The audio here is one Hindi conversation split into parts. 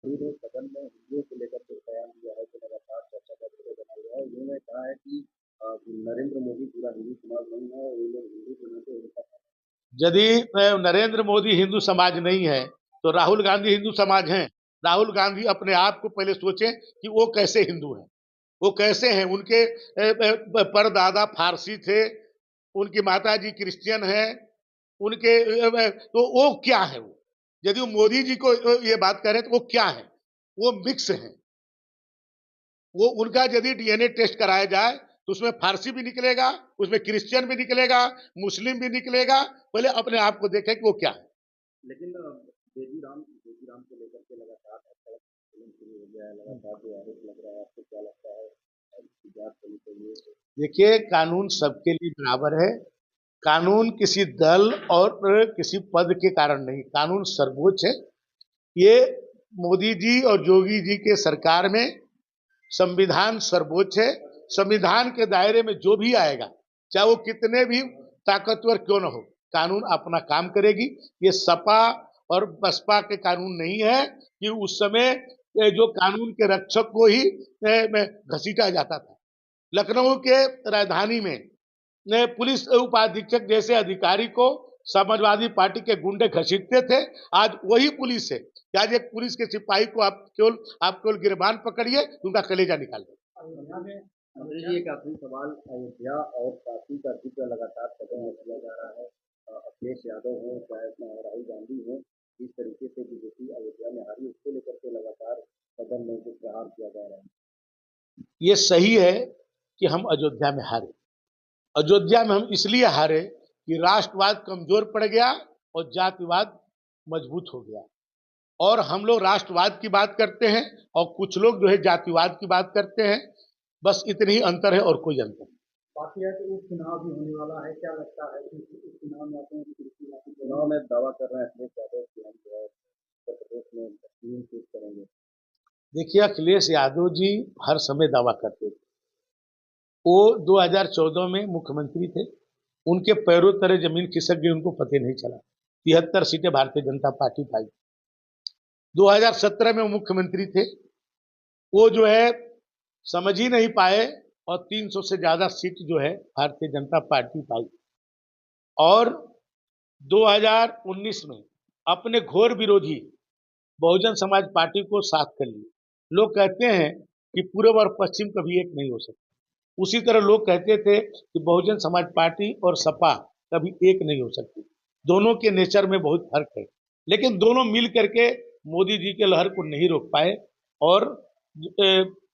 पूरे सदन में हिंदुओं को लेकर के बयान दिया है कि लगातार चर्चा का विषय बना हुआ है। उन्होंने कहा है कि नरेंद्र मोदी पूरा हिंदू समाज नहीं है और ये लोग हिंदू के नाते उनका यदि नरेंद्र मोदी हिंदू समाज नहीं है तो राहुल गांधी हिंदू समाज हैं। राहुल गांधी अपने आप को पहले सोचें कि वो कैसे हिंदू हैं, वो कैसे हैं। उनके परदादा फारसी थे, उनकी माता जी क्रिश्चियन है, उनके तो वो क्या है। वो यदि वो मोदी जी को ये बात करें तो वो क्या है, वो मिक्स है। वो उनका यदि डीएनए टेस्ट कराया जाए तो उसमें फारसी भी निकलेगा, उसमें क्रिश्चियन भी निकलेगा, मुस्लिम भी निकलेगा। पहले अपने आप को देखें कि वो क्या है। लेकिन बेबी राम को लेकर के लगातार फिल्म शुरू हो गया है, लगातार जो आरोप लग रहा है, आपको क्या लगता है इसकी जांच होनी चाहिए? देखिए, कानून सबके लिए बराबर है। कानून किसी दल और किसी पद के कारण नहीं, कानून सर्वोच्च है। ये मोदी जी और योगी जी के सरकार में संविधान सर्वोच्च है। संविधान के दायरे में जो भी आएगा, चाहे वो कितने भी ताकतवर क्यों न हो, कानून अपना काम करेगी। ये सपा और बसपा के कानून नहीं है कि उस समय जो कानून के रक्षक को ही घसीटा जाता था। लखनऊ के राजधानी में पुलिस उपाधीक्षक जैसे अधिकारी को समाजवादी पार्टी के गुंडे घसीटते थे। आज वही पुलिस है कि आज एक पुलिस के सिपाही को आप केवल गिरबान पकड़िए, उनका कलेजा निकाल दे। मंत्री जी, एक आखिरी सवाल। अयोध्या और काशी का जिक्र लगातार सदन में किया जा रहा है। अखिलेश यादव हो चाहे राहुल गांधी हो, जिस तरीके से बीजेपी अयोध्या में हारी, उसको लेकर के लगातार सदन में जो प्रहार किया जा रहा है। ये सही है कि हम अयोध्या में हारे। अयोध्या में हम इसलिए हारे कि राष्ट्रवाद कमजोर पड़ गया और जातिवाद मजबूत हो गया। और हम लोग राष्ट्रवाद की बात करते हैं और कुछ लोग जो है जातिवाद की बात करते हैं। बस इतनी ही अंतर है और कोई अंतर नहीं। बाकी है कि उपचुनाव भी होने वाला है, क्या लगता है कि उपचुनाव में अपने चुनाव में दावा कर रहे हैं अखिलेश यादव की हम जो है उत्तर प्रदेश में 3 सीट करेंगे? देखिए, अखिलेश यादव जी हर समय दावा करते थे। वो 2014 में मुख्यमंत्री थे, उनके पैरों तले जमीन खिसक गई, उनको पता नहीं चला। 73 सीटें भारतीय जनता पार्टी पाई। 2017 में वो मुख्यमंत्री थे, वो जो है समझ ही नहीं पाए और 300 से ज्यादा सीट जो है भारतीय जनता पार्टी पाई। और 2019 में अपने घोर विरोधी बहुजन समाज पार्टी को साथ कर लिए। लोग कहते हैं कि पूर्व और पश्चिम कभी एक नहीं हो सकते। उसी तरह लोग कहते थे कि बहुजन समाज पार्टी और सपा कभी एक नहीं हो सकती। दोनों के नेचर में बहुत फर्क है, लेकिन दोनों मिल करके मोदी जी के लहर को नहीं रोक पाए। और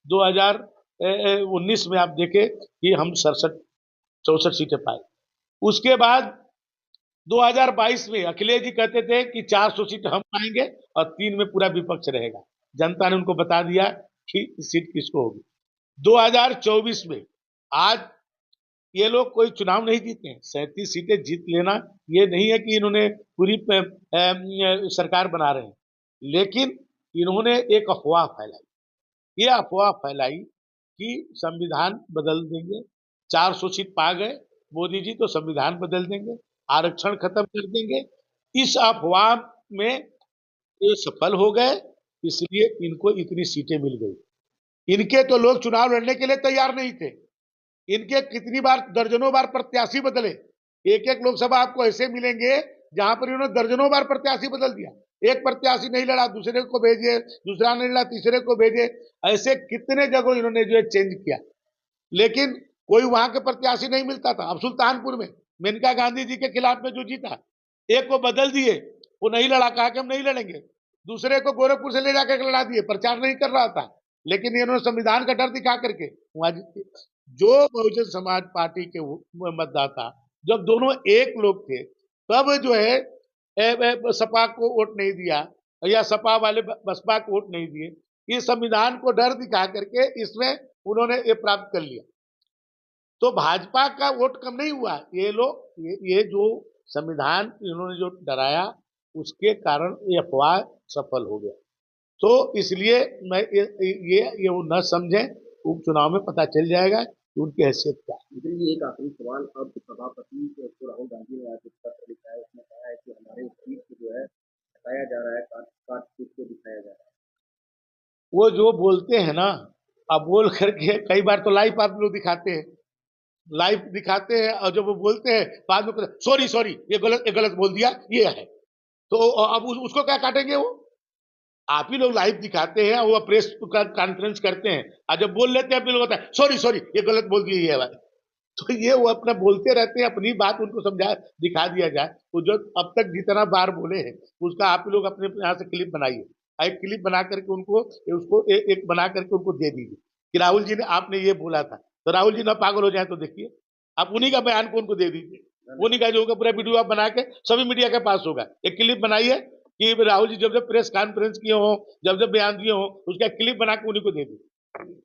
2019 में आप देखें कि हम 67-64 सीटें पाए। उसके बाद 2022 में अखिलेश जी कहते थे कि 400 सीट हम पाएंगे और 3 में पूरा विपक्ष रहेगा। जनता ने उनको बता दिया कि सीट किसको होगी। 2024 में आज ये लोग कोई चुनाव नहीं जीते हैं। 37 सीटें जीत लेना ये नहीं है कि इन्होंने पूरी सरकार बना रहे हैं, लेकिन इन्होंने एक अफवाह फैलाई। ये अफवाह फैलाई कि संविधान बदल देंगे, 400 सीट पा गए मोदी जी तो संविधान बदल देंगे, आरक्षण खत्म कर देंगे। इस अफवाह में ये सफल हो गए, इसलिए इनको इतनी सीटें मिल गई। इनके तो लोग चुनाव लड़ने के लिए तैयार नहीं थे। इनके कितनी बार, दर्जनों बार प्रत्याशी बदले। एक एक लोकसभा आपको ऐसे मिलेंगे जहां पर इन्होंने दर्जनों बार प्रत्याशी बदल दिया। एक प्रत्याशी नहीं लड़ा, दूसरे को भेजे, दूसरा नहीं लड़ा, तीसरे को भेजे। ऐसे कितने जगह इन्होंने जो है चेंज किया, लेकिन कोई वहां के प्रत्याशी नहीं मिलता था। अब सुल्तानपुर में मेनका गांधी जी के खिलाफ में जो जीता, एक को बदल दिए, वो नहीं लड़ा, कहा कि हम नहीं लड़ेंगे। दूसरे को गोरखपुर से ले जाकर लड़ा दिए, प्रचार नहीं कर रहा था, लेकिन इन्होंने संविधान का डर दिखा करके वहां जीते। जो बहुजन समाज पार्टी के मतदाता, जब दोनों एक लोग थे, तब जो है सपा को वोट नहीं दिया या सपा वाले बसपा को वोट नहीं दिए। इस संविधान को डर दिखा करके इसमें उन्होंने ये प्राप्त कर लिया। तो भाजपा का वोट कम नहीं हुआ। ये लोग ये जो संविधान इन्होंने जो डराया, उसके कारण ये अफवाह सफल हो गया। तो इसलिए मैं ये वो न समझें, उपचुनाव में पता चल जाएगा कि उनकी हैसियत क्या है। लेकिन ये एक आखिरी सवाल। अब सभापति को राहुल गांधी ने आज एक पत्र लिखा है, उसमें कहा है कि हमारे सीट को जो है हटाया जा रहा है, काट काट पीट के दिखाया जा रहा है। वो जो बोलते हैं ना, अब बोल करके कई बार तो लाइव आप लोग दिखाते हैं, लाइव दिखाते हैं और जब वो बोलते हैं बाद में सॉरी सॉरी ये गलत बोल दिया ये है, तो अब उसको क्या काटेंगे वो? आप ही लोग लाइव दिखाते हैं, वो प्रेस कॉन्फ्रेंस करते हैं, और जब बोल लेते हैं आप लोग बताए सॉरी सॉरी ये गलत बोल दिए ये है। तो ये वो अपना बोलते रहते हैं, अपनी बात उनको समझा दिखा दिया जाए, तो जो अब तक जितना बार बोले हैं उसका आप लोग अपने यहाँ से क्लिप बनाइए, एक क्लिप बना करके उनको उसको एक बना करके उनको दे दीजिए कि राहुल जी ने आपने ये बोला था, तो राहुल जी ना पागल हो जाए तो देखिए आप उन्हीं का बयान को उनको दे दीजिए, उन्हीं का जो होगा पूरा वीडियो आप बना के सभी मीडिया के पास होगा, एक क्लिप बनाइए कि राहुल जी जब जब प्रेस कॉन्फ्रेंस किए हो, जब जब बयान दिए हो, उसका क्लिप बना के उन्हीं को दे दीजिए।